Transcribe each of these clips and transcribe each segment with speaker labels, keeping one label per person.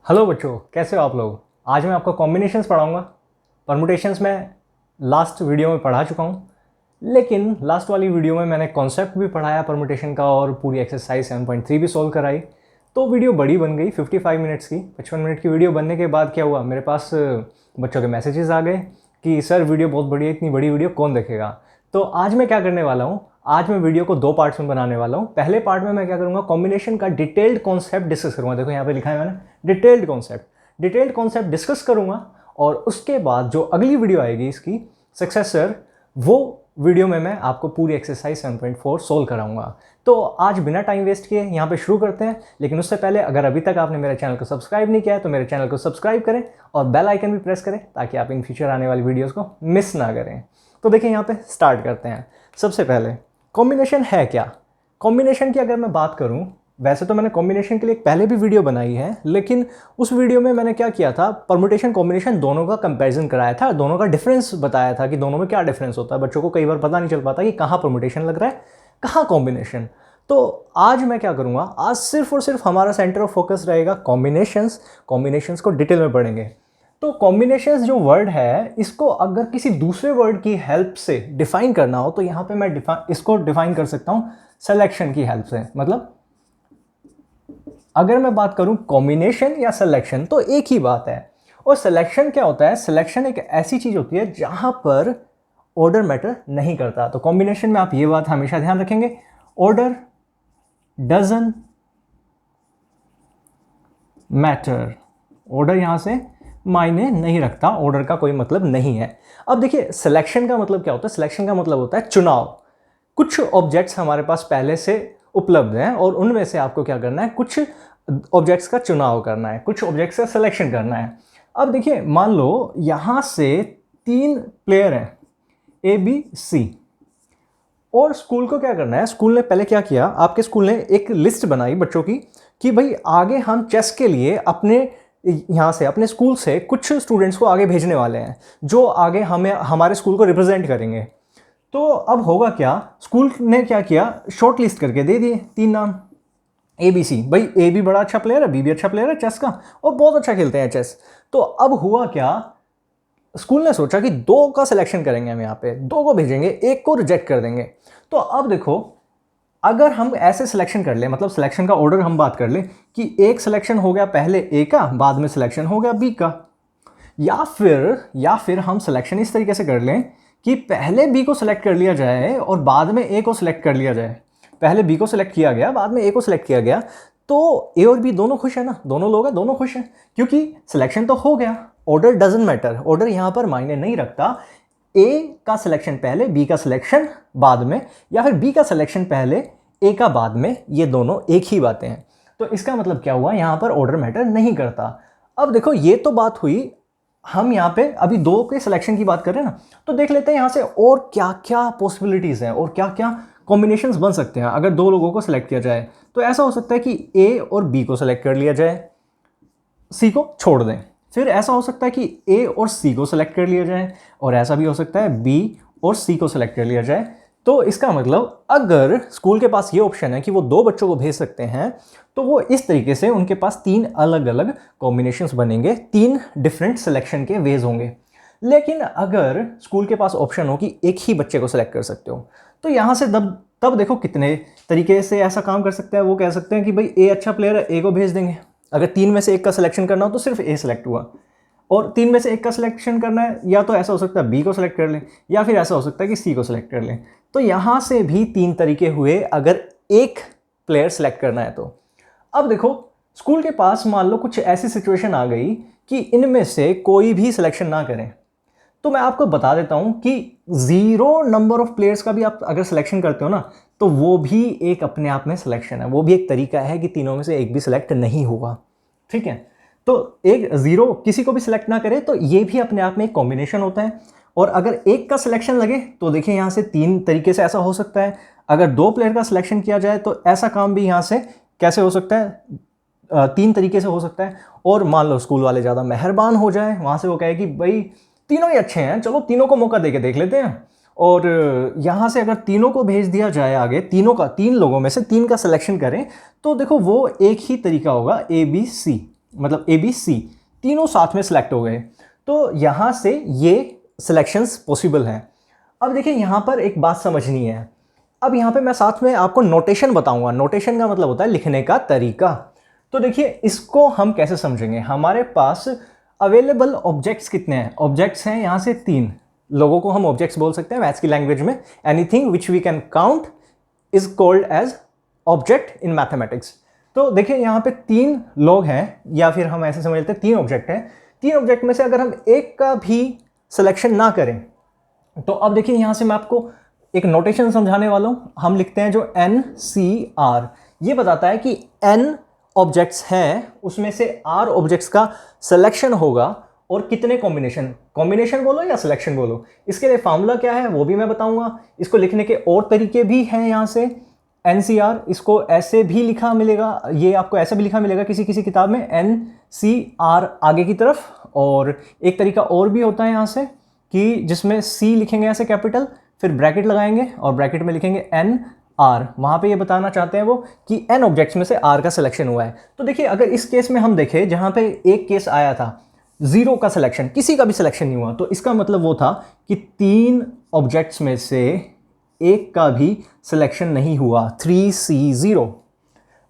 Speaker 1: Hello बच्चों, कैसे हो आप लोग। आज मैं आपको कॉम्बिनेशंस पढ़ाऊंगा। परमुटेशंस में लास्ट वीडियो में पढ़ा चुका हूँ, लेकिन लास्ट वाली वीडियो में मैंने कॉन्सेप्ट भी पढ़ाया परमुटेशन का और पूरी एक्सरसाइज 7.3 भी सोल्व कराई। तो वीडियो बड़ी बन गई, 55 मिनट्स की। 55 मिनट की वीडियो बनने के बाद क्या हुआ, मेरे पास बच्चों के मैसेजेस आ गए कि सर वीडियो बहुत बड़ी है, इतनी बड़ी वीडियो कौन देखेगा। तो आज मैं क्या करने वाला हूँ, आज मैं वीडियो को दो पार्ट्स में बनाने वाला हूँ। पहले पार्ट में मैं क्या करूँगा, कॉम्बिनेशन का डिटेल्ड कॉन्सेप्ट डिस्कस करूँगा। देखो यहाँ पे लिखा है मैंने डिटेल्ड कॉन्सेप्ट डिस्कस करूँगा। और उसके बाद जो अगली वीडियो आएगी इसकी सक्सेसर, वो वीडियो में मैं आपको पूरी एक्सरसाइज 7.4 सोल्व कराऊंगा। तो आज बिना टाइम वेस्ट किए यहाँ पे शुरू करते हैं। लेकिन उससे पहले अगर अभी तक आपने मेरे चैनल को सब्सक्राइब नहीं किया है तो मेरे चैनल को सब्सक्राइब करें और बेल आइकन भी प्रेस करें ताकि आप इन फ्यूचर आने वाली वीडियोज़ को मिस ना करें। तो देखिए यहाँ पे स्टार्ट करते हैं। सबसे पहले कॉम्बिनेशन है क्या। कॉम्बिनेशन की अगर मैं बात करूँ, वैसे तो मैंने कॉम्बिनेशन के लिए पहले भी वीडियो बनाई है, लेकिन उस वीडियो में मैंने क्या किया था, परमुटेशन कॉम्बिनेशन दोनों का कंपैरिजन कराया था, दोनों का डिफरेंस बताया था कि दोनों में क्या डिफरेंस होता है। बच्चों को कई बार पता नहीं चल पाता कि कहाँ परमुटेशन लग रहा है, कहाँ कॉम्बिनेशन। तो आज मैं क्या करूँगा, आज सिर्फ और सिर्फ हमारा सेंटर ऑफ फोकस रहेगा कॉम्बिनेशंस को डिटेल में पढ़ेंगे। तो कॉम्बिनेशंस जो वर्ड है, इसको अगर किसी दूसरे वर्ड की हेल्प से डिफाइन करना हो तो यहाँ पे मैं इसको डिफाइन कर सकता हूँ सिलेक्शन की हेल्प से। मतलब अगर मैं बात करूं कॉम्बिनेशन या सिलेक्शन तो एक ही बात है। और सिलेक्शन क्या होता है, सिलेक्शन एक ऐसी चीज होती है जहां पर ऑर्डर मैटर नहीं करता। तो कॉम्बिनेशन में आप ये बात हमेशा ध्यान रखेंगे, ऑर्डर डजंट मैटर। ऑर्डर यहां से मायने नहीं रखता, ऑर्डर का कोई मतलब नहीं है। अब देखिए सिलेक्शन का मतलब क्या होता है, सिलेक्शन का मतलब होता है चुनाव। कुछ ऑब्जेक्ट्स हमारे पास पहले से उपलब्ध हैं और उनमें से आपको क्या करना है, कुछ ऑब्जेक्ट्स का चुनाव करना है, कुछ ऑब्जेक्ट्स का सिलेक्शन करना है। अब देखिए मान लो यहां से 3 प्लेयर हैं ए बी सी, और स्कूल को क्या करना है, स्कूल ने पहले क्या किया, आपके स्कूल ने एक लिस्ट बनाई बच्चों की कि भाई आगे हम चेस के लिए अपने यहाँ से अपने स्कूल से कुछ स्टूडेंट्स को आगे भेजने वाले हैं जो आगे हमें हमारे स्कूल को रिप्रेजेंट करेंगे। तो अब होगा क्या, स्कूल ने क्या किया, शॉर्ट लिस्ट करके दे दिए 3 नाम ए बी सी। भाई ए भी बड़ा अच्छा प्लेयर है, बी भी अच्छा प्लेयर है चेस का और बहुत अच्छा खेलते हैं चेस। तो अब हुआ क्या, स्कूल ने सोचा कि 2 का सिलेक्शन करेंगे, हम यहाँ पे 2 को भेजेंगे, 1 को रिजेक्ट कर देंगे। तो अब देखो अगर हम ऐसे सिलेक्शन कर ले, मतलब सिलेक्शन का ऑर्डर हम बात कर ले कि एक सिलेक्शन हो गया पहले ए का, बाद में सिलेक्शन हो गया बी का, या फिर हम सिलेक्शन इस तरीके से कर लें कि पहले बी को सिलेक्ट कर लिया जाए और बाद में ए को सिलेक्ट कर लिया जाए। पहले बी को सिलेक्ट किया गया, बाद में ए को सिलेक्ट किया गया, तो ए और बी दोनों खुश है ना, दोनों लोग हैं, दोनों खुश हैं क्योंकि सिलेक्शन तो हो गया। ऑर्डर डजंट मैटर, ऑर्डर यहां पर मायने नहीं रखता। ए का सिलेक्शन पहले, बी का सिलेक्शन बाद में, या फिर बी का सिलेक्शन पहले, ए का बाद में, ये दोनों एक ही बातें हैं। तो इसका मतलब क्या हुआ, यहां पर ऑर्डर मैटर नहीं करता। अब देखो ये तो बात हुई, हम यहाँ पे अभी 2 के सिलेक्शन की बात कर रहे हैं ना, तो देख लेते हैं यहाँ से और क्या क्या पॉसिबिलिटीज़ हैं और क्या क्या कॉम्बिनेशंस बन सकते हैं। अगर 2 लोगों को सिलेक्ट किया जाए तो ऐसा हो सकता है कि ए और बी को सिलेक्ट कर लिया जाए, सी को छोड़ दें। फिर ऐसा हो सकता है कि ए और सी को सिलेक्ट कर लिया जाए, और ऐसा भी हो सकता है बी और सी को सिलेक्ट कर लिया जाए। तो इसका मतलब अगर स्कूल के पास ये ऑप्शन है कि वो 2 बच्चों को भेज सकते हैं, तो वो इस तरीके से उनके पास 3 अलग अलग कॉम्बिनेशंस बनेंगे, 3 डिफरेंट सिलेक्शन के वेज होंगे। लेकिन अगर स्कूल के पास ऑप्शन हो कि एक ही बच्चे को सिलेक्ट कर सकते हो, तो यहाँ से तब देखो कितने तरीके से ऐसा काम कर सकते हैं। वो कह सकते हैं कि भाई ए अच्छा प्लेयर है, ए को भेज देंगे। अगर 3 में से 1 का सिलेक्शन करना हो तो सिर्फ ए सिलेक्ट हुआ, और 3 में से 1 का सिलेक्शन करना है, या तो ऐसा हो सकता है बी को सिलेक्ट कर लें, या फिर ऐसा हो सकता है कि सी को सिलेक्ट कर लें। तो यहाँ से भी 3 तरीके हुए अगर एक प्लेयर सिलेक्ट करना है तो। अब देखो स्कूल के पास मान लो कुछ ऐसी सिचुएशन आ गई कि इनमें से कोई भी सिलेक्शन ना करें, तो मैं आपको बता देता हूं कि 0 नंबर ऑफ प्लेयर्स का भी आप अगर सिलेक्शन करते हो ना, तो वो भी एक अपने आप में सिलेक्शन है, वो भी एक तरीका है कि तीनों में से एक भी सिलेक्ट नहीं हुआ। ठीक है, तो एक 0 किसी को भी सिलेक्ट ना करे तो ये भी अपने आप में एक कॉम्बिनेशन होता है। और अगर 1 का सिलेक्शन लगे तो देखिए यहाँ से 3 तरीके से ऐसा हो सकता है। अगर 2 प्लेयर का सिलेक्शन किया जाए तो ऐसा काम भी यहाँ से कैसे हो सकता है, 3 तरीके से हो सकता है। और मान लो स्कूल वाले ज़्यादा मेहरबान हो जाए, वहाँ से वो कहे कि भाई तीनों ही अच्छे हैं, चलो तीनों को मौका दे के देख लेते हैं, और यहाँ से अगर तीनों को भेज दिया जाए आगे, 3 लोगों में से 3 का सिलेक्शन करें, तो देखो वो एक ही तरीका होगा ए बी सी, मतलब ए बी सी तीनों साथ में सिलेक्ट हो गए, तो यहाँ से ये सिलेक्शंस पॉसिबल हैं। अब देखिए यहाँ पर एक बात समझनी है। अब यहाँ पे मैं साथ में आपको नोटेशन बताऊंगा। नोटेशन का मतलब होता है लिखने का तरीका। तो देखिए इसको हम कैसे समझेंगे। हमारे पास अवेलेबल ऑब्जेक्ट्स कितने हैं? ऑब्जेक्ट्स हैं यहाँ से 3 लोगों को हम ऑब्जेक्ट्स बोल सकते हैं मैथ्स की लैंग्वेज में। Anything which we can count is called as object in mathematics. तो देखिए यहाँ पे 3 लोग हैं, या फिर हम ऐसे समझ लेते हैं 3 ऑब्जेक्ट हैं। 3 ऑब्जेक्ट में से अगर हम एक का भी सिलेक्शन ना करें, तो अब देखिए यहाँ से मैं आपको एक नोटेशन समझाने वाला हूँ। हम लिखते हैं जो NCR, ये बताता है कि N ऑब्जेक्ट्स हैं, उसमें से R ऑब्जेक्ट्स का सिलेक्शन होगा और कितने कॉम्बिनेशन बोलो या सिलेक्शन बोलो। इसके लिए फार्मूला क्या है वो भी मैं बताऊंगा। इसको लिखने के और तरीके भी हैं यहाँ से। NCR इसको ऐसे भी लिखा मिलेगा, ये आपको ऐसा भी लिखा मिलेगा किसी किसी किताब में NCR आगे की तरफ। और एक तरीका और भी होता है यहाँ से कि जिसमें C लिखेंगे ऐसे कैपिटल, फिर ब्रैकेट लगाएंगे और ब्रैकेट में लिखेंगे NR। वहाँ पे ये बताना चाहते हैं वो कि N ऑब्जेक्ट्स में से R का सिलेक्शन हुआ है। तो देखिए अगर इस केस में हम देखें जहाँ पे एक केस आया था 0 का सिलेक्शन, किसी का भी सिलेक्शन नहीं हुआ, तो इसका मतलब वो था कि 3 ऑब्जेक्ट्स में से एक का भी सिलेक्शन नहीं हुआ, 3C0।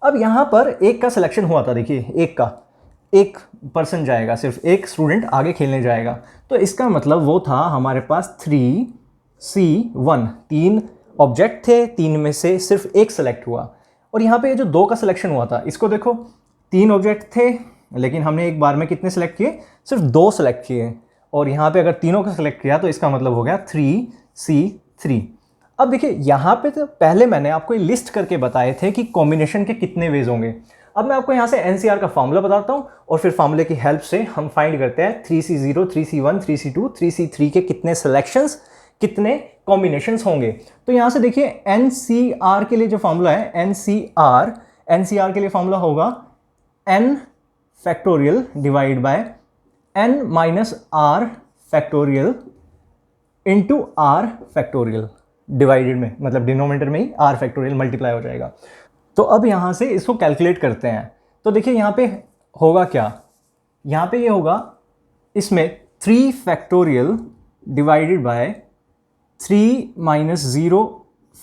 Speaker 1: अब यहाँ पर एक का सिलेक्शन हुआ था, देखिए एक पर्सन जाएगा, सिर्फ एक स्टूडेंट आगे खेलने जाएगा, तो इसका मतलब वो था हमारे पास 3C1। 3 ऑब्जेक्ट थे, 3 में से सिर्फ एक सेलेक्ट हुआ। और यहाँ पे जो 2 का सिलेक्शन हुआ था, इसको देखो 3 ऑब्जेक्ट थे लेकिन हमने एक बार में कितने सेलेक्ट किए? सिर्फ 2 सेलेक्ट किए। और यहाँ पे अगर तीनों का सिलेक्ट किया तो इसका मतलब हो गया 3C3। अब देखिए यहाँ पे तो पहले मैंने आपको लिस्ट करके बताए थे कि कॉम्बिनेशन के कितने वेज होंगे। अब मैं आपको यहाँ से NCR का फार्मूला बताता हूँ और फिर फार्मूले की हेल्प से हम फाइंड करते हैं 3C0, 3C1, 3C2, 3C3 के कितने सिलेक्शंस, कितने कॉम्बिनेशंस होंगे। तो यहाँ से देखिए NCR के लिए जो फार्मूला है, NCR के लिए फार्मूला होगा n factorial divide by n minus r factorial into r factorial, divided में मतलब डिनोमिनेटर में ही r फैक्टोरियल मल्टीप्लाई हो जाएगा। तो अब यहाँ से इसको कैलकुलेट करते हैं। तो देखिए यहाँ पे होगा क्या, यहाँ पे ये होगा इसमें 3 factorial divided by 3 minus 0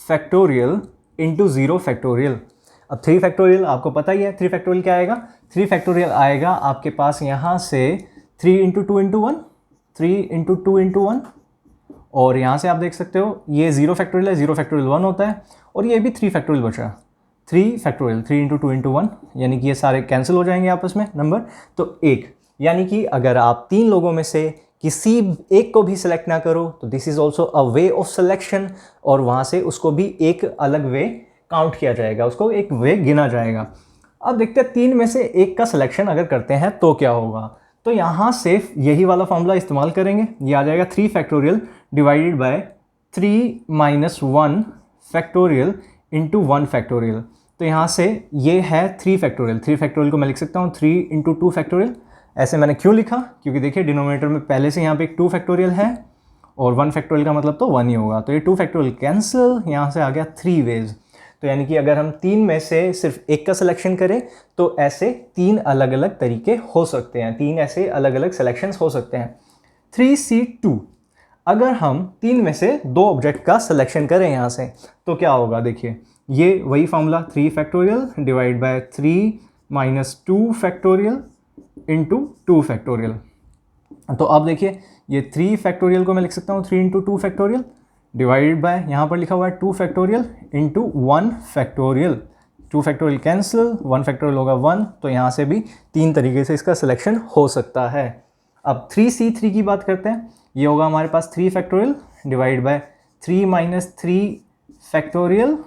Speaker 1: factorial into 0 factorial. अब 3 फैक्टोरियल आपको पता ही है, 3 फैक्टोरियल क्या आएगा? 3 फैक्टोरियल आएगा आपके पास यहाँ से 3 इंटू 2 इंटू 1, 3 इंटू 2 इंटू 1, और यहाँ से आप देख सकते हो ये 0 फैक्टोरियल है, 0 फैक्टोरियल 1 होता है, और ये भी 3 फैक्टोरियल बचा, 3 फैक्टोरियल, 3 इंटू 2 इंटू 1, यानी कि ये सारे कैंसिल हो जाएंगे आपस में नंबर, तो 1। यानी कि अगर आप 3 लोगों में से किसी एक को भी सिलेक्ट ना करो तो this is also a way of selection, और वहाँ से उसको भी एक अलग वे काउंट किया जाएगा, उसको एक वे गिना जाएगा। अब देखते हैं 3 में से एक का सिलेक्शन अगर करते हैं तो क्या होगा। तो यहाँ से यही वाला फॉर्मूला इस्तेमाल करेंगे, ये आ जाएगा 3 factorial divided by 3 minus 1 factorial into 1 factorial. तो यहाँ से ये है 3 फैक्टोरियल, 3 फैक्टोरियल को मैं लिख सकता हूँ 3 इंटू 2 फैक्टोरियल। ऐसे मैंने क्यों लिखा? क्योंकि देखिए डिनोमिनेटर में पहले से यहाँ पे एक 2 फैक्टोरियल है और 1 फैक्टोरियल का मतलब तो 1 ही होगा, तो ये 2 फैक्टोरियल कैंसिल, यहाँ से आ गया 3 वेज। तो यानी कि अगर हम 3 में से सिर्फ एक का सिलेक्शन करें तो ऐसे 3 अलग अलग तरीके हो सकते हैं, 3 ऐसे अलग अलग सिलेक्शंस हो सकते हैं। 3C2, अगर हम 3 में से 2 ऑब्जेक्ट का सिलेक्शन करें यहाँ से तो क्या होगा? देखिए ये वही formula 3 factorial divide bye 3 minus 2 factorial into 2 factorial. तो अब देखिए ये 3 फैक्टोरियल को मैं लिख सकता हूँ 3 इंटू 2 फैक्टोरियल डिवाइडेड बाय, यहाँ पर लिखा हुआ है 2 factorial into 1 factorial. 2 factorial cancel, 1 factorial होगा 1, तो यहाँ से भी 3 तरीके से इसका सिलेक्शन हो सकता है। अब 3C3 की बात करते हैं, ये होगा हमारे पास 3 factorial divide bye 3 minus 3 factorial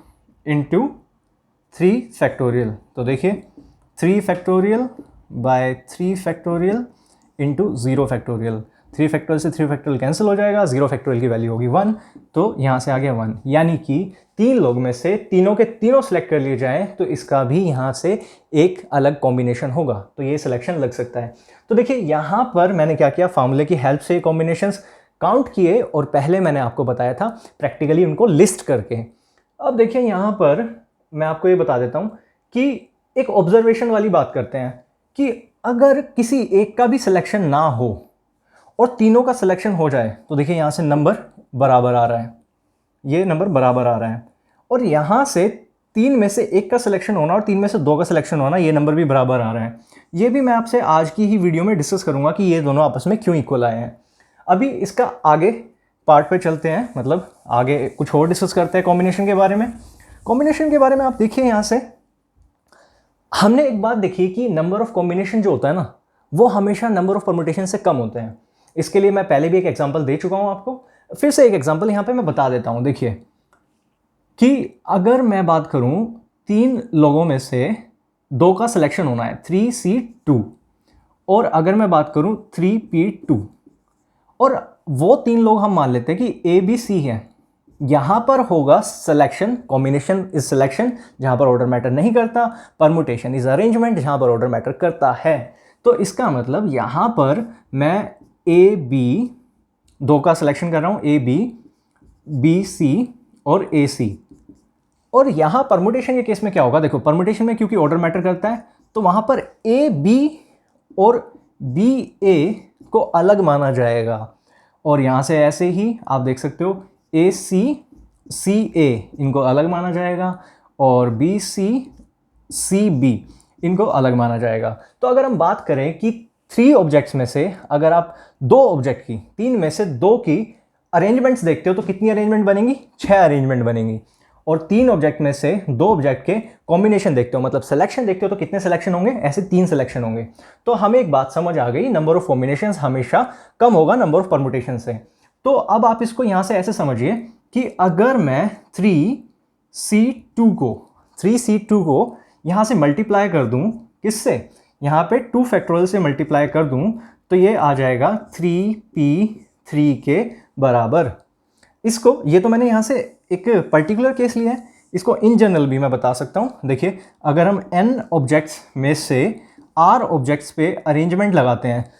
Speaker 1: into 3 factorial. तो देखिए 3 factorial by 3 factorial into 0 factorial. 3 factorial से 3 फैक्टोरियल कैंसिल हो जाएगा, 0 फैक्टोरियल की वैल्यू होगी 1, तो यहाँ से आ गया 1। यानी कि 3 लोग में से तीनों के तीनों सेलेक्ट कर लिए जाएँ तो इसका भी यहाँ से एक अलग कॉम्बिनेशन होगा, तो ये सिलेक्शन लग सकता है। तो देखिए यहाँ पर मैंने क्या किया, फार्मूले की हेल्प से कॉम्बिनेशंस काउंट किए और पहले मैंने आपको बताया था प्रैक्टिकली उनको लिस्ट करके। अब देखिए यहाँ पर मैं आपको ये बता देता हूँ कि एक ऑब्जर्वेशन वाली बात करते हैं कि अगर किसी एक का भी सिलेक्शन ना हो और तीनों का सिलेक्शन हो जाए तो देखिए यहाँ से नंबर बराबर आ रहा है, ये नंबर बराबर आ रहा है, और यहाँ से 3 में से 1 का सिलेक्शन होना और 3 में से 2 का सिलेक्शन होना, ये नंबर भी बराबर आ रहा है। ये भी मैं आपसे आज की ही वीडियो में डिस्कस करूंगा कि ये दोनों आपस में क्यों इक्वल आए हैं। अभी इसका आगे पार्ट पे चलते हैं, मतलब आगे कुछ और डिस्कस करते हैं कॉम्बिनेशन के बारे में। कॉम्बिनेशन के बारे में आप देखिए, यहाँ से हमने एक बात देखी कि नंबर ऑफ कॉम्बिनेशन जो होता है ना, वो हमेशा नंबर ऑफ परमुटेशन से कम होते हैं। इसके लिए मैं पहले भी एक एग्जांपल दे चुका हूं आपको, फिर से एक एग्जांपल यहां पे मैं बता देता हूं। देखिए कि अगर मैं बात करूं 3 लोगों में से 2 का सिलेक्शन होना है, 3C2, और अगर मैं बात करूं 3P2, और वो 3 लोग हम मान लेते हैं कि ABC हैं, यहां पर होगा सिलेक्शन, कॉम्बिनेशन इज सिलेक्शन जहां पर ऑर्डर मैटर नहीं करता, परमुटेशन इज अरेंजमेंट जहां पर ऑर्डर मैटर करता है। तो इसका मतलब यहां पर मैं AB 2 का सिलेक्शन कर रहा हूं, AB, BC और AC, और यहां परमुटेशन के केस में क्या होगा, देखो परमुटेशन में क्योंकि ऑर्डर मैटर करता है तो वहां पर AB और BA को अलग माना जाएगा, और यहां से ऐसे ही आप देख सकते हो AC CA इनको अलग माना जाएगा, और BC CB इनको अलग माना जाएगा। तो अगर हम बात करें कि 3 ऑब्जेक्ट्स में से अगर आप 2 ऑब्जेक्ट की, 3 में से 2 की अरेंजमेंट्स देखते हो तो कितनी अरेंजमेंट बनेंगी, 6 अरेंजमेंट बनेंगी, और 3 ऑब्जेक्ट में से 2 ऑब्जेक्ट के कॉम्बिनेशन देखते हो, मतलब सिलेक्शन देखते हो तो कितने सिलेक्शन होंगे, ऐसे 3 सिलेक्शन होंगे। तो हमें एक बात समझ आ गई, नंबर ऑफ कॉम्बिनेशन हमेशा कम होगा नंबर ऑफ परमुटेशन से। तो अब आप इसको यहां से ऐसे समझिए कि अगर मैं 3C2 को यहां से मल्टीप्लाई कर दूं, किससे, यहां पे 2 फैक्टोरियल से मल्टीप्लाई कर दूं तो ये आ जाएगा 3P3 के बराबर। इसको, ये तो मैंने यहां से एक पर्टिकुलर केस लिया है, इसको इन जनरल भी मैं बता सकता हूं। देखिए अगर हम n ऑब्जेक्ट्स में से r ऑब्जेक्ट्स पे अरेंजमेंट लगाते हैं,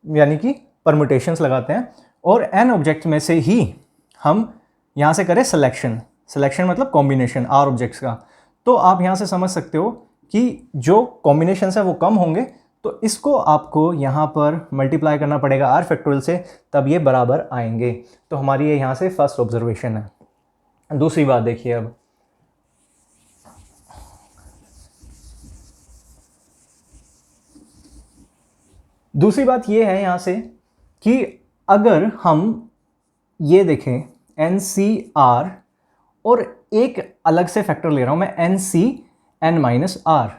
Speaker 1: यानी कि परमुटेशंस लगाते हैं, और n ऑब्जेक्ट में से ही हम यहाँ से करें सिलेक्शन, सिलेक्शन मतलब कॉम्बिनेशन r ऑब्जेक्ट्स का, तो आप यहाँ से समझ सकते हो कि जो कॉम्बिनेशंस है वो कम होंगे, तो इसको आपको यहाँ पर मल्टीप्लाई करना पड़ेगा r फैक्टोरियल से, तब ये बराबर आएंगे। तो हमारी ये यहाँ से फर्स्ट ऑब्जर्वेशन है। दूसरी बात देखिए, अब दूसरी बात ये है यहाँ से कि अगर हम ये देखें NCR और एक अलग से फैक्टर ले रहा हूं मैं NCN-R,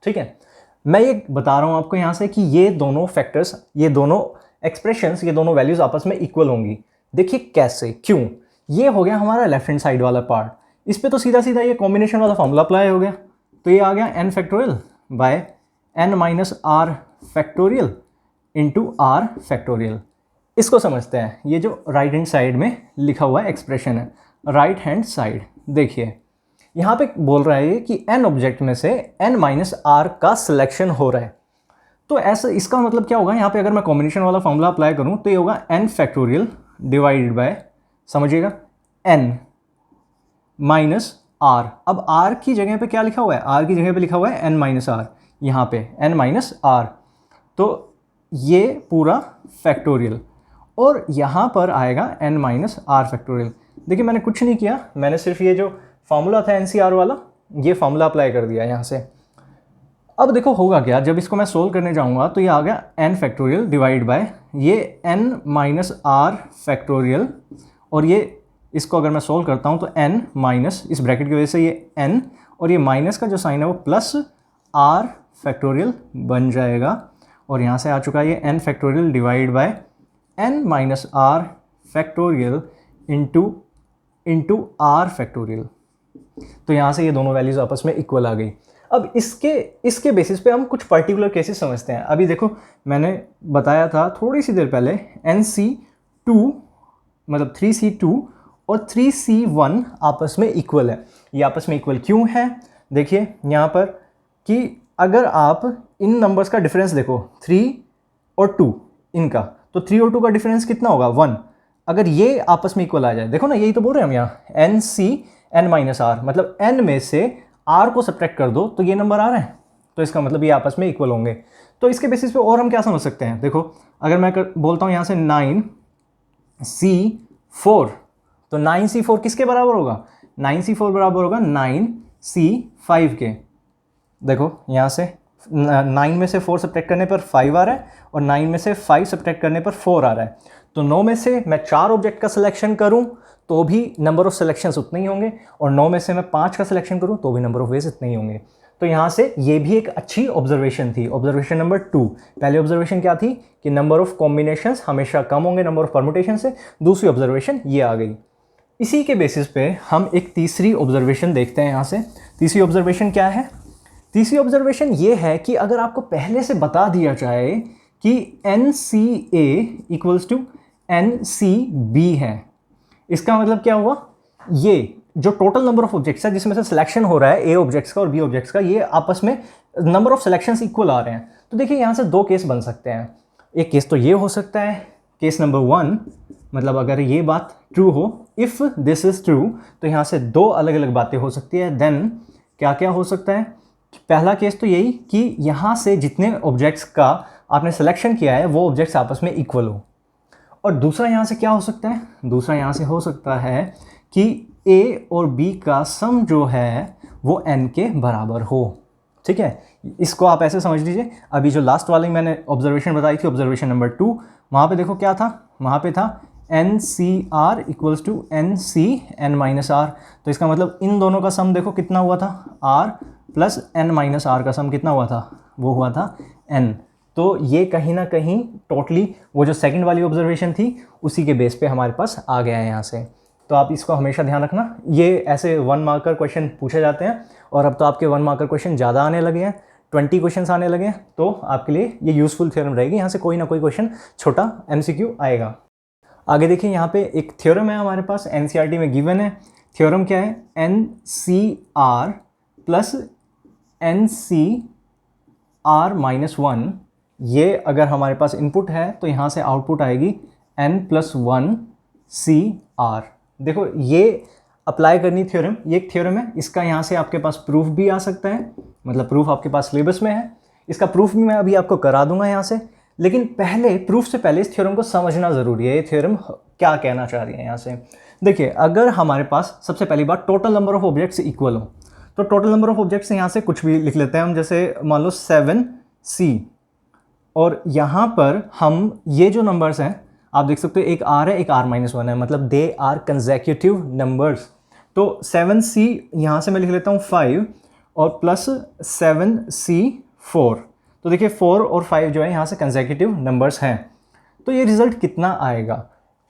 Speaker 1: ठीक है, मैं ये बता रहा हूं आपको यहां से कि ये दोनों फैक्टर्स, ये दोनों एक्सप्रेशंस, ये दोनों वैल्यूज आपस में इक्वल होंगी। देखिए कैसे, क्यों, ये हो गया हमारा लेफ्ट हैंड साइड वाला पार्ट, इस पे तो सीधा सीधा ये कॉम्बिनेशन वाला फॉर्मूला अप्लाई हो गया, तो ये आ गया n factorial by n-R factorial into R factorial. इसको समझते हैं, ये जो राइट हैंड साइड में लिखा हुआ एक्सप्रेशन है, राइट हैंड साइड, देखिए यहाँ पे बोल रहा है कि n ऑब्जेक्ट में से n-R का सिलेक्शन हो रहा है, तो ऐसा इसका मतलब क्या होगा, यहाँ पे अगर मैं कॉम्बिनेशन वाला फॉर्मूला अप्लाई करूँ तो ये होगा n फैक्टोरियल डिवाइडेड बाय, समझिएगा, n माइनस R। अब R की जगह पे क्या लिखा हुआ है, R की जगह पे लिखा हुआ है n-R, यहाँ पे n-R, तो ये पूरा फैक्टोरियल, और यहाँ पर आएगा n-R फैक्टोरियल। देखिए मैंने कुछ नहीं किया, मैंने सिर्फ ये जो फॉर्मूला था NCR वाला, ये फॉर्मूला अप्लाई कर दिया यहाँ से। अब देखो होगा क्या, जब इसको मैं सोल्व करने जाऊँगा तो ये आ गया n फैक्टोरियल डिवाइड बाय ये n-R फैक्टोरियल, और ये इसको अगर मैं सोल्व करता हूँ तो n माइनस, इस ब्रैकेट की वजह से ये n और ये माइनस का जो साइन है वो प्लस R फैक्टोरियल बन जाएगा, और यहाँ से आ चुका है ये n factorial divide bye n-R factorial into R factorial. तो यहाँ से ये दोनों वैल्यूज आपस में इक्वल आ गई। अब इसके बेसिस पे हम कुछ पर्टिकुलर केसेस समझते हैं। अभी देखो मैंने बताया था थोड़ी सी देर पहले NC2 मतलब 3C2 और 3C1 आपस में इक्वल है। ये आपस में इक्वल क्यों है, देखिए यहाँ पर कि अगर आप इन नंबर्स का डिफरेंस देखो 3 और 2 इनका, तो 3 और 2 का डिफरेंस कितना होगा 1। अगर ये आपस में इक्वल आ जाए, देखो ना यही तो बोल रहे हैं हम यहाँ NCN-R, मतलब n में से r को सब्ट्रैक्ट कर दो तो ये नंबर आ रहा है, तो इसका मतलब ये आपस में इक्वल होंगे। तो तो इसके बेसिस पे और हम क्या समझ सकते हैं, देखो अगर मैं बोलता हूँ यहाँ से 9C4, तो 9C4 किसके बराबर होगा, 9C4 बराबर होगा 9C5 के। देखो यहाँ से 9 में से 4 सब्ट्रैक्ट करने पर 5 आ रहा है और 9 में से 5 सब्ट्रैक्ट करने पर 4 आ रहा है। तो 9 में से मैं 4 ऑब्जेक्ट का सिलेक्शन करूं तो भी नंबर ऑफ सिलेक्शंस उतने ही होंगे, और 9 में से मैं 5 का सिलेक्शन करूं तो भी नंबर ऑफ वेज इतने ही होंगे। तो यहाँ से ये भी एक अच्छी ऑब्जर्वेशन थी। ऑब्जर्वेशन नंबर 2, पहली ऑब्जर्वेशन क्या थी कि नंबर ऑफ कॉम्बिनेशंस हमेशा कम होंगे नंबर ऑफ परमुटेशन से। दूसरी ऑब्जर्वेशन ये आ गई। इसी के बेसिस पे हम एक तीसरी ऑब्जर्वेशन देखते हैं। यहाँ से तीसरी ऑब्जर्वेशन क्या है, तीसरी ऑब्जर्वेशन ये है कि अगर आपको पहले से बता दिया जाए कि NCA इक्वल्स टू NCB है, इसका मतलब क्या हुआ, ये जो टोटल नंबर ऑफ ऑब्जेक्ट्स है जिसमें से सिलेक्शन हो रहा है A ऑब्जेक्ट्स का और B ऑब्जेक्ट्स का, ये आपस में नंबर ऑफ सिलेक्शंस इक्वल आ रहे हैं। तो देखिए यहाँ से दो केस बन सकते हैं। एक केस तो ये हो सकता है, केस नंबर 1, मतलब अगर ये बात ट्रू हो, इफ़ दिस इज़ ट्रू, तो यहाँ से दो अलग अलग बातें हो सकती है। देन क्या क्या हो सकता है, पहला केस तो यही कि यहाँ से जितने ऑब्जेक्ट्स का आपने सिलेक्शन किया है वो ऑब्जेक्ट्स आपस में इक्वल हो। और दूसरा यहाँ से क्या हो सकता है, दूसरा यहाँ से हो सकता है कि A और B का सम जो है वो N के बराबर हो। ठीक है, इसको आप ऐसे समझ लीजिए। अभी जो लास्ट वाली मैंने ऑब्जर्वेशन बताई थी, ऑब्जर्वेशन नंबर 2, वहाँ पे देखो क्या था, वहाँ पे था NCR इक्वल्स टू NCN-R। तो इसका मतलब इन दोनों का सम देखो कितना हुआ था, R प्लस N-R का सम कितना हुआ था, वो हुआ था N। तो ये कहीं ना कहीं टोटली वो जो सेकंड वाली ऑब्जर्वेशन थी उसी के बेस पे हमारे पास आ गया है यहाँ से। तो आप इसको हमेशा ध्यान रखना, ये ऐसे 1 मार्कर क्वेश्चन पूछे जाते हैं, और अब तो आपके 1 मार्कर क्वेश्चन ज़्यादा आने लगे हैं, 20 क्वेश्चन आने लगे हैं, तो आपके लिए ये यूज़फुल थ्योरम रहेगी। यहाँ से कोई ना कोई क्वेश्चन छोटा MCQ आएगा। आगे देखिए, यहाँ पे एक थ्योरम है हमारे पास, NCERT में गिवन है। थ्योरम क्या है, NCR प्लस NCR-1, ये अगर हमारे पास इनपुट है तो यहाँ से आउटपुट आएगी N+1CR। देखो ये अप्लाई करनी थ्योरम, ये एक थ्योरम है, इसका यहाँ से आपके पास प्रूफ भी आ सकता है, मतलब प्रूफ आपके पास सिलेबस में है। इसका प्रूफ भी मैं अभी आपको करा दूंगा यहाँ से, लेकिन पहले प्रूफ से पहले इस थ्योरम को समझना ज़रूरी है। ये थ्योरम क्या कहना चाह रही है यहाँ से, देखिए अगर हमारे पास सबसे पहली बात total number of objects equal हो, तो टोटल नंबर ऑफ ऑब्जेक्ट्स यहाँ से कुछ भी लिख लेते हैं हम, जैसे मान लो 7C, और यहाँ पर हम ये जो नंबर्स हैं आप देख सकते हो, एक R है एक R-1 है, मतलब दे आर कंसेक्यूटिव नंबर्स। तो 7C यहाँ से मैं लिख लेता हूँ 5 और प्लस 7C4। तो देखिए 4 और 5 जो है यहाँ से कंसेक्यूटिव नंबर्स हैं। तो ये रिजल्ट कितना आएगा,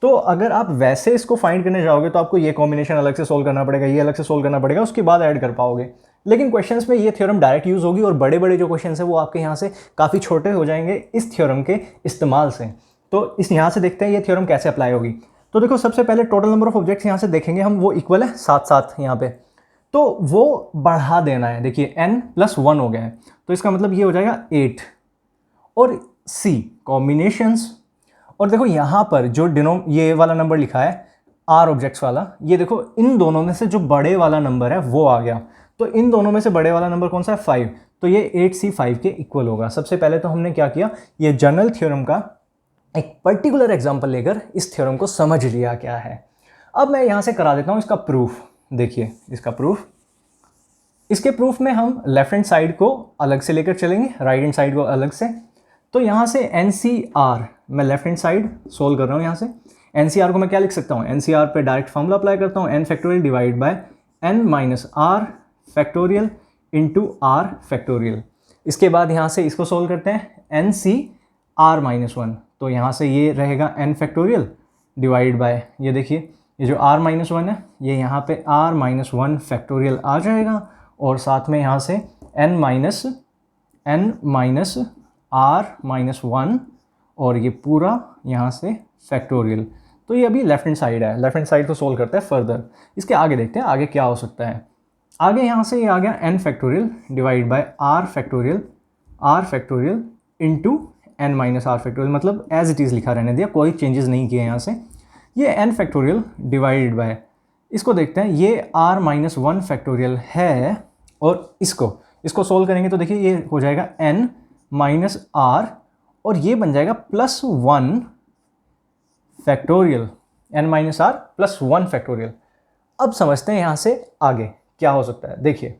Speaker 1: तो अगर आप वैसे इसको फाइंड करने जाओगे तो आपको ये कॉम्बिनेशन अलग से सोल्व करना पड़ेगा, ये अलग से सोल्व करना पड़ेगा, उसके बाद ऐड कर पाओगे। लेकिन क्वेश्चंस में ये थ्योरम डायरेक्ट यूज़ होगी, और बड़े बड़े जो क्वेश्चंस हैं वो आपके यहाँ से काफ़ी छोटे हो जाएंगे इस थ्योरम के इस्तेमाल से। तो इस यहाँ से देखते हैं ये थ्योरम कैसे अप्लाई होगी। तो देखो सबसे पहले टोटल नंबर ऑफ ऑब्जेक्ट्स यहाँ से देखेंगे हम, वो इक्वल है 7 यहाँ पे, तो वो बढ़ा देना है। देखिए N+1 हो गया है, तो इसका मतलब ये हो जाएगा 8 और C कॉम्बिनेशंस। और देखो यहाँ पर जो ये वाला नंबर लिखा है R ऑब्जेक्ट्स वाला, ये देखो इन दोनों में से जो बड़े वाला नंबर है वो आ गया। तो इन दोनों में से बड़े वाला नंबर कौन सा है, 5, तो ये 8C 5 के इक्वल होगा। सबसे पहले तो हमने क्या किया, ये जनरल थ्योरम का एक पर्टिकुलर एग्जांपल लेकर इस थ्योरम को समझ लिया क्या है। अब मैं यहाँ से करा देता हूँ इसका प्रूफ। देखिए इसका प्रूफ, इसके प्रूफ में हम लेफ्ट हैंड साइड को अलग से लेकर चलेंगे, राइट हैंड साइड को अलग से। तो यहाँ से NCR मैं लेफ्ट हैंड साइड सोल्व कर रहा हूँ। यहाँ से NCR को मैं क्या लिख सकता हूँ, NCR पे डायरेक्ट फॉर्मूला अप्लाई करता हूँ, n divide by n-r into r factorial. इसके बाद यहाँ से इसको सोल्व करते हैं NCR-1, तो यहाँ से ये रहेगा n डिवाइड बाय, ये देखिए ये जो r-1 है ये यहाँ पे r-1 फैक्टोरियल आ जाएगा, और साथ में यहाँ से n-r-1 और ये पूरा यहाँ से फैक्टोरियल। तो ये अभी लेफ्ट हैंड साइड है, लेफ्ट हैंड साइड को सोल्व करते हैं फर्दर। इसके आगे देखते हैं आगे क्या हो सकता है। आगे यहाँ से ये आ गया n divide by r factorial into n-r factorial, मतलब एज इट इज़ लिखा रहने दिया, कोई चेंजेस नहीं किए यहाँ से। ये n फैक्टोरियल डिवाइड बाय, इसको देखते हैं, ये r-1 फैक्टोरियल है, और इसको सोल्व करेंगे तो देखिए ये हो जाएगा n माइनस आर और ये बन जाएगा +1 factorial, n minus r +1 factorial. अब समझते हैं यहाँ से आगे क्या हो सकता है। देखिए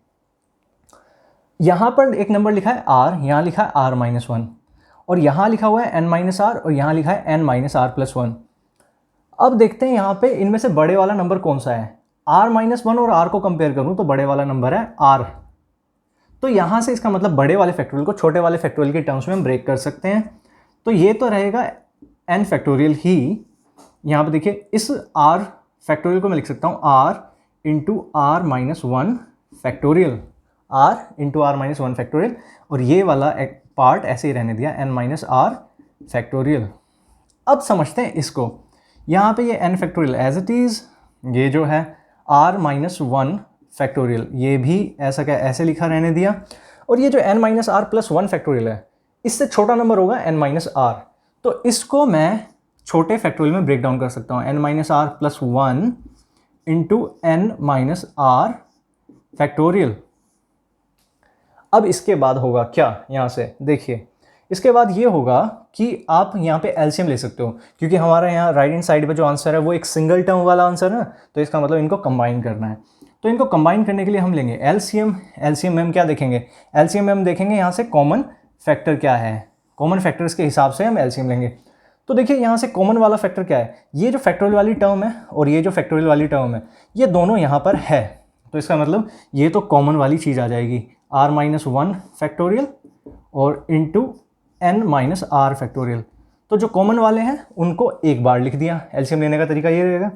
Speaker 1: यहाँ पर एक नंबर लिखा है r, यहाँ लिखा है r-1 और यहाँ लिखा हुआ है n माइनस आर और यहाँ लिखा है n माइनस आर +1। अब देखते हैं यहाँ पे इनमें से बड़े वाला नंबर कौन सा है। r-1 और r को कंपेयर करूँ तो बड़े वाला नंबर है r। तो यहाँ से इसका मतलब बड़े वाले फैक्टोरियल को छोटे वाले फैक्टोरियल के टर्म्स में हम ब्रेक कर सकते हैं। तो ये तो रहेगा n फैक्टोरियल ही। यहाँ पे देखिए इस r फैक्टोरियल को मैं लिख सकता हूँ r into r-1 factorial, r into r-1 factorial, और ये वाला एक पार्ट ऐसे ही रहने दिया n माइनस आर फैक्टोरियल। अब समझते हैं इसको। यहाँ पे ये n factorial as it is, ये जो है r-1 फैक्टोरियल ये भी ऐसा क्या ऐसे लिखा रहने दिया, और ये जो n माइनस आर +1 फैक्टोरियल है इससे छोटा नंबर होगा n माइनस आर। तो इसको मैं छोटे फैक्टोरियल में ब्रेक डाउन कर सकता हूँ, n minus r +1 into n minus r factorial. अब इसके बाद होगा क्या, यहाँ से देखिए इसके बाद ये होगा कि आप यहाँ पे एलसीएम ले सकते हो, क्योंकि हमारा यहाँ राइट हैंड साइड पे जो आंसर है वो एक सिंगल टर्म वाला आंसर है, तो इसका मतलब इनको कंबाइन करना है। तो इनको कंबाइन करने के लिए हम लेंगे एलसीएम। एलसीएम में हम क्या देखेंगे, एलसीएम में हम देखेंगे यहाँ से कॉमन फैक्टर क्या है, कॉमन फैक्टर्स के हिसाब से हम एलसीएम लेंगे। तो देखिए यहाँ से कॉमन वाला फैक्टर क्या है, ये जो फैक्टोरियल वाली टर्म है और ये जो फैक्टोरियल वाली टर्म है ये दोनों यहाँ पर है, तो इसका मतलब ये तो कॉमन वाली चीज़ आ जाएगी r-1 फैक्टोरियल और into n minus r factorial. तो जो कॉमन वाले हैं उनको एक बार लिख दिया, एलसीएम लेने का तरीका ये रहेगा,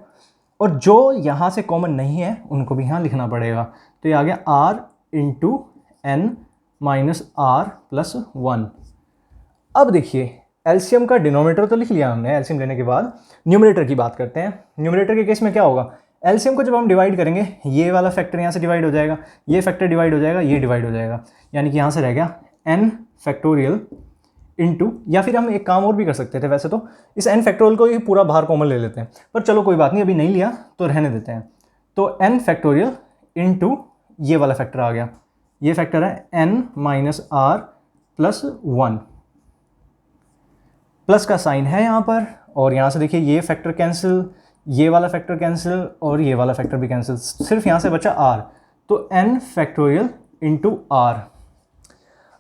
Speaker 1: और जो यहाँ से कॉमन नहीं है उनको भी यहाँ लिखना पड़ेगा। तो ये आ गया r into n minus r +1। अब देखिए एलसीएम का डिनोमिनेटर तो लिख लिया हमने, एलसीएम लेने के बाद न्यूमरेटर की बात करते हैं। न्यूमरेटर के केस में क्या होगा, एलसीएम को जब हम डिवाइड करेंगे ये वाला फैक्टर यहाँ से डिवाइड हो जाएगा, ये फैक्टर डिवाइड हो जाएगा, ये डिवाइड हो जाएगा, यानी कि यहाँ से रह गया n फैक्टोरियल इंटू, या फिर हम एक काम और भी कर सकते थे, वैसे तो इस n फैक्टोरियल को ही पूरा बाहर कॉमन ले लेते हैं, पर चलो कोई बात नहीं अभी नहीं लिया तो रहने देते हैं। तो n फैक्टोरियल इंटू ये वाला फैक्टर आ गया, ये फैक्टर है n माइनस आर +1, प्लस का साइन है यहाँ पर, और यहाँ से देखिए ये फैक्टर कैंसिल, ये वाला फैक्टर कैंसिल और ये वाला फैक्टर भी कैंसिल, सिर्फ यहाँ से बचा r, तो n फैक्टोरियल इंटू r।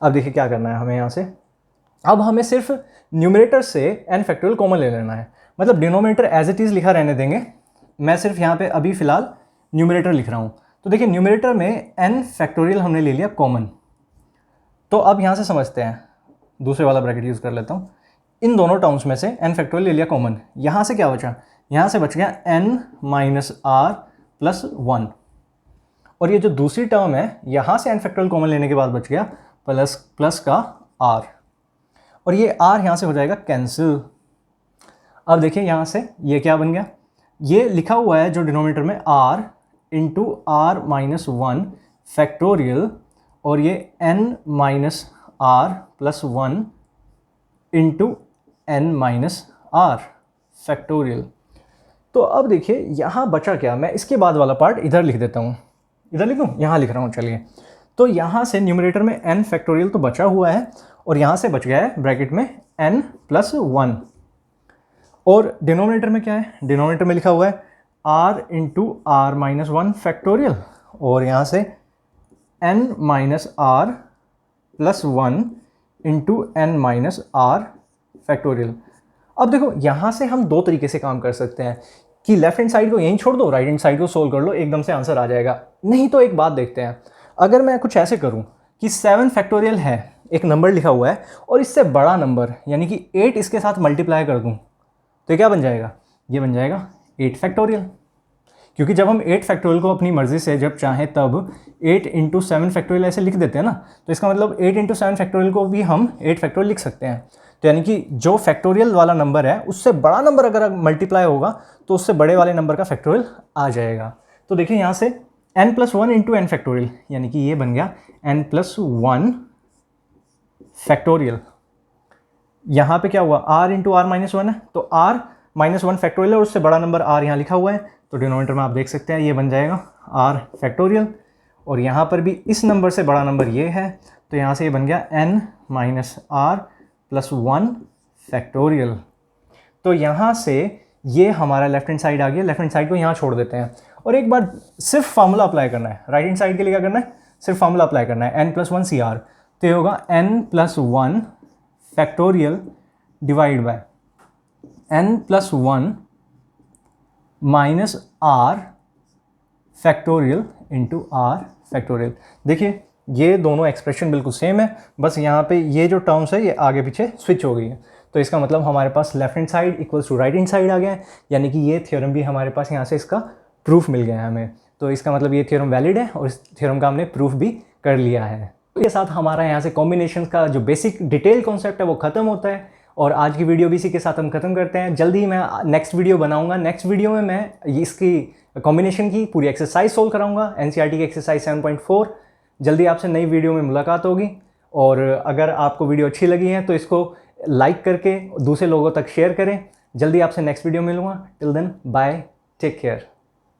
Speaker 1: अब देखिए क्या करना है हमें यहाँ से, अब हमें सिर्फ न्यूमरेटर से n फैक्टोरियल कॉमन ले लेना है, मतलब डिनोमिनेटर एज इट इज़ लिखा रहने देंगे। मैं सिर्फ यहाँ पे अभी फ़िलहाल न्यूमरेटर लिख रहा हूँ। तो देखिए न्यूमरेटर में n फैक्टोरियल हमने ले लिया कॉमन। तो अब यहाँ से समझते हैं, दूसरे वाला ब्रैकेट यूज़ कर लेता हूँ, इन दोनों टर्म्स में से n फैक्टोरियल ले लिया कॉमन, यहाँ से क्या बचा, यहाँ से बच गया n माइनस आर +1, और ये जो दूसरी टर्म है यहाँ से n फैक्टोरियल कॉमन लेने के बाद बच गया प्लस का r, और ये r यहाँ से हो जाएगा कैंसिल। अब देखिए यहाँ से ये क्या बन गया, ये लिखा हुआ है जो डिनोमिनेटर में r इंटू r-1 फैक्टोरियल, और ये n minus r +1 into n minus r factorial. तो अब देखिए यहाँ बचा क्या, मैं इसके बाद वाला पार्ट इधर लिख देता हूँ, इधर लिखूँ, यहाँ लिख रहा हूँ चलिए। तो यहाँ से न्यूमरेटर में n फैक्टोरियल तो बचा हुआ है, और यहाँ से बच गया है ब्रैकेट में n +1, और डिनोमिनेटर में क्या है, डिनोमिनेटर में लिखा हुआ है r इंटू r-1 फैक्टोरियल, और यहाँ से n minus r +1 into n minus r factorial. अब देखो यहाँ से हम दो तरीके से काम कर सकते हैं कि लेफ्ट हैंड साइड को यहीं छोड़ दो, राइट हैंड साइड को सोल्व कर लो, एकदम से आंसर आ जाएगा। नहीं तो एक बात देखते हैं, अगर मैं कुछ ऐसे करूँ कि 7 फैक्टोरियल है, एक नंबर लिखा हुआ है और इससे बड़ा नंबर यानी कि 8 इसके साथ मल्टीप्लाई कर दूँ, तो क्या बन जाएगा, ये बन जाएगा 8 फैक्टोरियल। क्योंकि जब हम 8 फैक्टोरियल को अपनी मर्ज़ी से जब चाहें तब 8 इंटू 7 फैक्टोरियल ऐसे लिख देते हैं ना, तो इसका मतलब 8 इंटू 7 फैक्टोरियल को भी हम 8 फैक्टोरियल लिख सकते हैं। तो यानी कि जो फैक्टोरियल वाला नंबर है उससे बड़ा नंबर अगर मल्टीप्लाई होगा तो उससे बड़े वाले नंबर का फैक्टोरियल आ जाएगा। तो देखिए यहाँ से n+1 इंटू n फैक्टोरियल, यानी कि ये बन गया n+1 फैक्टोरियल। यहाँ पे क्या हुआ, r इंटू r-1 है, तो r-1 फैक्टोरियल और उससे बड़ा नंबर r यहाँ लिखा हुआ है, तो डिनोमिनेटर में आप देख सकते हैं ये बन जाएगा r फैक्टोरियल, और यहाँ पर भी इस नंबर से बड़ा नंबर ये है, तो यहाँ से ये बन गया n minus r plus 1 factorial. तो यहाँ से ये हमारा लेफ्ट हैंड साइड आ गया, लेफ्ट हैंड साइड को यहाँ छोड़ देते हैं और एक बार सिर्फ फार्मूला अप्लाई करना है। राइट हैंड साइड के लिए क्या करना है, सिर्फ फार्मूला अप्लाई करना है, n प्लस 1 सी आर। तो ये होगा n plus 1 factorial divide by n plus 1 minus r factorial into r factorial. देखिए ये दोनों एक्सप्रेशन बिल्कुल सेम है, बस यहाँ पे ये जो टर्म्स है ये आगे पीछे स्विच हो गई है। तो इसका मतलब हमारे पास left hand side equals to right hand side आ गया है, यानी कि ये थ्योरम भी हमारे पास यहाँ से इसका प्रूफ मिल गया है हमें। तो इसका मतलब ये थ्योरम वैलिड है और इस थ्योरम का हमने प्रूफ भी कर लिया है। इसके साथ हमारा यहाँ से कॉम्बिनेशन का जो बेसिक डिटेल कॉन्सेप्ट है वो ख़त्म होता है और आज की वीडियो भी इसी के साथ हम ख़त्म करते हैं। जल्दी ही मैं नेक्स्ट वीडियो बनाऊँगा, नेक्स्ट वीडियो में मैं इसकी कॉम्बिनेशन की पूरी एक्सरसाइज सोल्व कराऊँगा, NCERT की एक्सरसाइज 7.4। जल्दी आपसे नई वीडियो में मुलाकात होगी और अगर आपको वीडियो अच्छी लगी है तो इसको लाइक करके दूसरे लोगों तक शेयर करें। जल्दी आपसे नेक्स्ट वीडियो मिलूँगा। Till then bye, take care.